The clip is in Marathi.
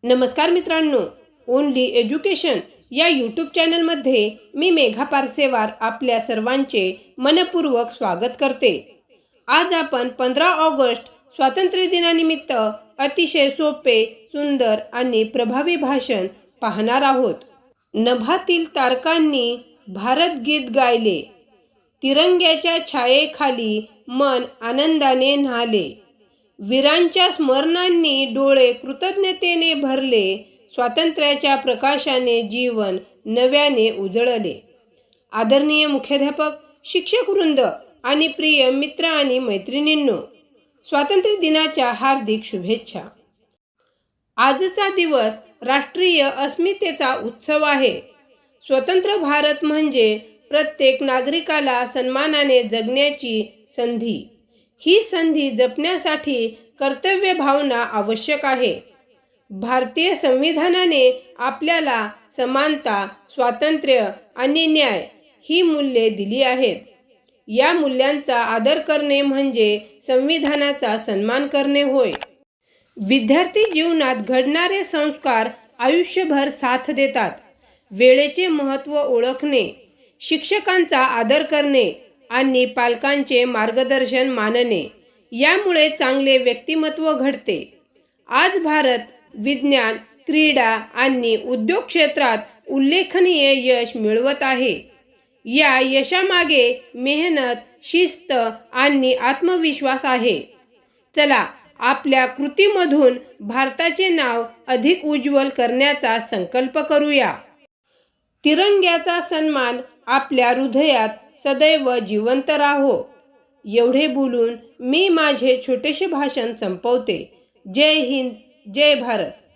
नमस्कार मित्रांनो, ओनली एज्युकेशन या यूट्यूब चॅनलमध्ये मी मेघा पारसेवार आपल्या सर्वांचे मनपूर्वक स्वागत करते। आज आपण 15 ऑगस्ट स्वातंत्र्य दिनानिमित्त अतिशय सोपे, सुंदर आणि प्रभावी भाषण पाहणार आहोत। नभातील तारकांनी भारत गीत गायले, तिरंग्याच्या छायेखाली मन आनंदाने न्हाले, वीरांच्या स्मरणांनी डोळे कृतज्ञतेने भरले, स्वातंत्र्याच्या प्रकाशाने जीवन नव्याने उजळले। आदरणीय मुख्याध्यापक, शिक्षक वृंद आणि प्रिय मित्र आणि मैत्रिणींनो, स्वातंत्र्य दिनाच्या हार्दिक शुभेच्छा। आजचा दिवस राष्ट्रीय अस्मितेचा उत्सव आहे। स्वतंत्र भारत म्हणजे प्रत्येक नागरिकाला सन्मानाने जगण्याची संधी। ही संधी जपण्यासाठी कर्तव्य भावना आवश्यक आहे। भारतीय संविधानाने आपल्याला समानता, स्वातंत्र्य आणि न्याय ही मूल्ये दिली आहेत। या मूल्यांचा आदर करणे म्हणजे संविधानाचा सन्मान करणे होय। विद्यार्थी जीवनात घडणारे संस्कार आयुष्यभर साथ देतात। वेळेचे महत्त्व ओळखणे, शिक्षकांचा आदर करणे आणि पालकांचे मार्गदर्शन मानणे यामुळे चांगले व्यक्तिमत्व घडते। आज भारत विज्ञान, क्रीडा आणि उद्योग क्षेत्रात उल्लेखनीय यश मिळवत आहे। या यशामागे मेहनत, शिस्त आणि आत्मविश्वास आहे। चला, आपल्या कृतीमधून भारताचे नाव अधिक उज्ज्वल करण्याचा संकल्प करूया। तिरंग्याचा सन्मान आपल्या हृदयात सदैव जिवंत राहो। एवढे बोलून मी माझे छोटेसे भाषण संपवते। जय हिंद, जय भारत।